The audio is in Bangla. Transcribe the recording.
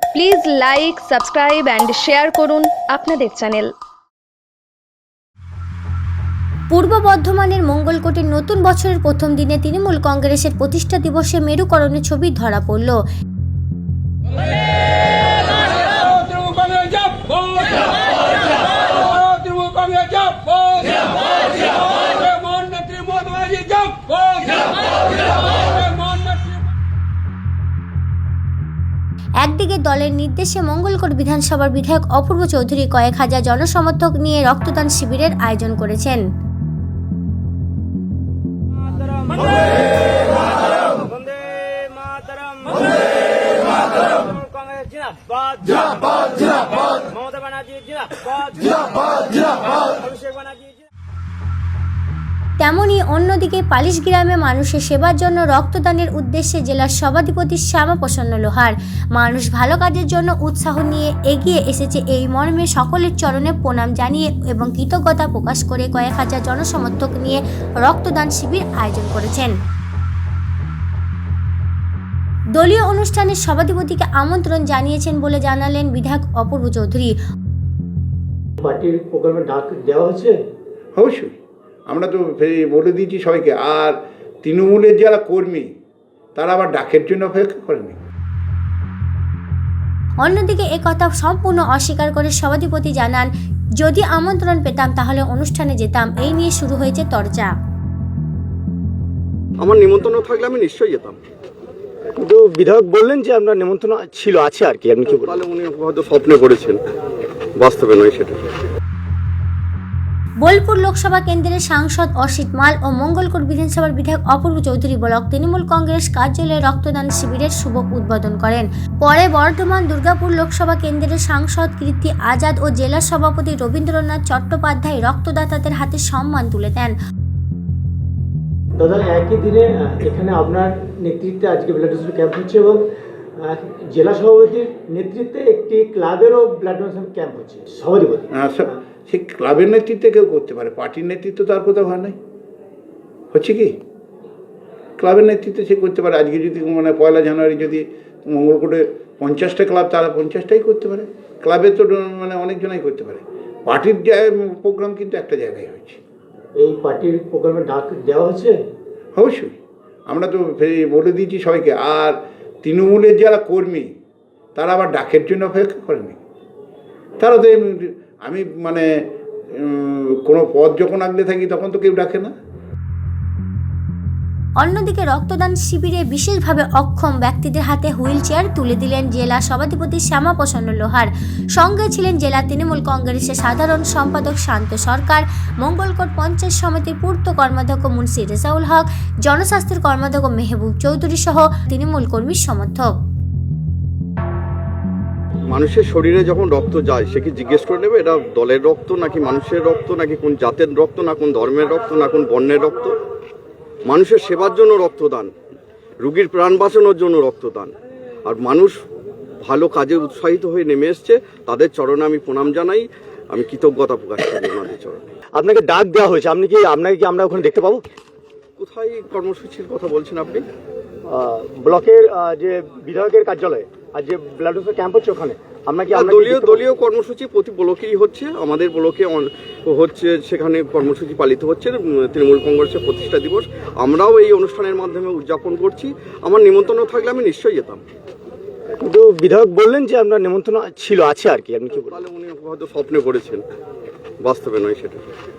Please like, subscribe and share করুন আপনাদের চ্যানেল। পূর্ব বর্ধমানের মঙ্গলকোটের নতুন বছরের প্রথম দিনে তৃণমূল কংগ্রেসের প্রতিষ্ঠা দিবসে মেরুকরণের ছবি ধরা পড়ল। একদিকে দলের নির্দেশে মঙ্গলকোট বিধানসভার বিধায়ক অপূর্ব চৌধুরী কয়েক হাজার জনসমর্থক নিয়ে রক্তদান শিবিরের আয়োজন করেছেন। তেমনি অন্যদিকে পালিশ গ্রামে মানুষের সেবার জন্য রক্তদানের উদ্দেশ্যে জেলার সভাধিপতি শ্যামাপ্রসন্ন লোহার মানুষ ভালো কাজের জন্য উৎসাহ নিয়ে এগিয়ে এসেছে এই মর্মে সকলের চরণে প্রণাম জানিয়ে এবং কৃতজ্ঞতা প্রকাশ করে কয়েক হাজার জনসমর্থক নিয়ে রক্তদান শিবির আয়োজন করেছেন। দলীয় অনুষ্ঠানের সভাধিপতিকে আমন্ত্রণ জানিয়েছেন বলে জানালেন বিধায়ক অপূর্ব চৌধুরী। পার্টির প্রোগ্রামে ডাক দেওয়া হচ্ছে? অবশ্যই, আমরা তো বলে দিয়েছি সবাইকে। আর তৃণমূলের যারা কর্মী তারা আবার ডাকের জন্য অপেক্ষা করেনি। অন্যদিকে একথা সম্পূর্ণ অস্বীকার করে সভাধিপতি জানান, যদি আমন্ত্রণ পেতাম তাহলে অনুষ্ঠানে যেতাম। এই নিয়ে শুরু হয়েছে চর্চা। আমার নিমন্ত্রণ থাকলে আমি নিশ্চয়ই যেতাম। কিন্তু বিধায়ক বললেন যে আপনার নিমন্ত্রণ ছিল, আছে আর কি, আপনি কি বলেন? তাহলে উনি হয়তো স্বপ্নে করেছেন, বাস্তবে নয় সেটা। বোলপুর লোকসভা কেন্দ্রের সাংসদ অসিত মাল ও মঙ্গলকোট বিধানসভার বিধায়ক অপূর্ব চৌধুরী ব্লক তৃণমূল কংগ্রেস কার্যালয়ে রক্তদান শিবিরের শুভ উদ্বোধন করেন। পরে বর্ধমান দুর্গাপুর লোকসভা কেন্দ্রের সাংসদ কীর্তি আজাদ ও জেলা সভাপতি রবীন্দ্রনাথ চট্টোপাধ্যায় রক্তদাতাদের হাতে সম্মান তুলে দেন। দাদা, একই দিনে এখানে আপনার নেতৃত্বে আজকে ব্লাড ডোনেশন ক্যাম্প হচ্ছে এবং জেলা সভাপতির নেতৃত্বে একটি ক্লাবেরও ব্লাড ডোনেশন ক্যাম্প হচ্ছে। সভাধিপতি সেই ক্লাবের নেতৃত্বে কেউ করতে পারে, পার্টির নেতৃত্ব তো আর কোথাও হয় নাই। হচ্ছে কি, ক্লাবের নেতৃত্বে সে করতে পারে। আজকে যদি মানে 1 জানুয়ারি যদি মঙ্গলকোটে 50টা ক্লাব, তারা 50টাই করতে পারে। ক্লাবে তো মানে অনেকজনাই করতে পারে। পার্টির প্রোগ্রাম কিন্তু একটা জায়গায় হচ্ছে। এই পার্টির প্রোগ্রামে ডাক দেওয়া হচ্ছে? অবশ্যই, আমরা তো বলে দিয়েছি সবাইকে। আর তৃণমূলের যারা কর্মী তারা আবার ডাকের জন্য অপেক্ষা করেনি। তারা তো আমি মানে কোনো পদ যখন আগলে থাকি তখন তো কেউ ডাকে না। অন্যদিকে রক্তদান শিবিরে বিশেষভাবে অক্ষম ব্যক্তিদের হাতে হুইল চেয়ার তুলে দিলেন জেলা সভাধিপতি শ্যামাপ্রসন্ন লোহার। সঙ্গে ছিলেন জেলা তৃণমূল কংগ্রেসের সাধারণ সম্পাদক শান্ত সরকার, মঙ্গলকোট পঞ্চায়েত সমিতির পূর্ত কর্মাধ্যক্ষ মুন্সি রেজাউল হক, জনস্বাস্থ্যের কর্মাধ্যক্ষ মেহবুব চৌধুরী সহ তৃণমূল কর্মীর সমর্থক। মানুষের শরীরে যখন রক্ত যায় সে কি জিজ্ঞেস করে নেবে এটা দলের রক্ত নাকি মানুষের রক্ত, নাকি কোন জাতের রক্ত, না কোন ধর্মের রক্ত, না কোন বর্ণের রক্ত? মানুষের সেবার জন্য রক্তদান, রোগীর প্রাণ বাঁচানোর জন্য রক্তদান। আর মানুষ ভালো কাজে উৎসাহিত হয়ে নেমে এসছে, তাদের চরণে আমি প্রণাম জানাই, আমি কৃতজ্ঞতা প্রকাশ করি ওনাদের চরণে। আপনাকে ডাক দেওয়া হয়েছে, আপনাকে কি আমরা ওখানে দেখতে পাবো? কোথায় কর্মসূচির কথা বলছেন আপনি? ব্লকের যে বিধায়কের কার্যালয়ে আর যে ব্লাড ডোনেশন ক্যাম্প হচ্ছে ওখানে দলীয় কর্মসূচি প্রতি ব্লকেই হচ্ছে। আমাদের ব্লকে হচ্ছে, সেখানে কর্মসূচি পালিত হচ্ছে তৃণমূল কংগ্রেসের প্রতিষ্ঠা দিবস। আমরাও এই অনুষ্ঠানের মাধ্যমে উদযাপন করছি। আমার নিমন্ত্রণ থাকলে আমি নিশ্চয়ই যেতাম। কিন্তু বিধায়ক বললেন যে আপনার নিমন্ত্রণ ছিল, আছে আর কি, আপনি কি বলেন? তাহলে উনি হয়তো স্বপ্নে করেছেন, বাস্তবে নয় সেটা।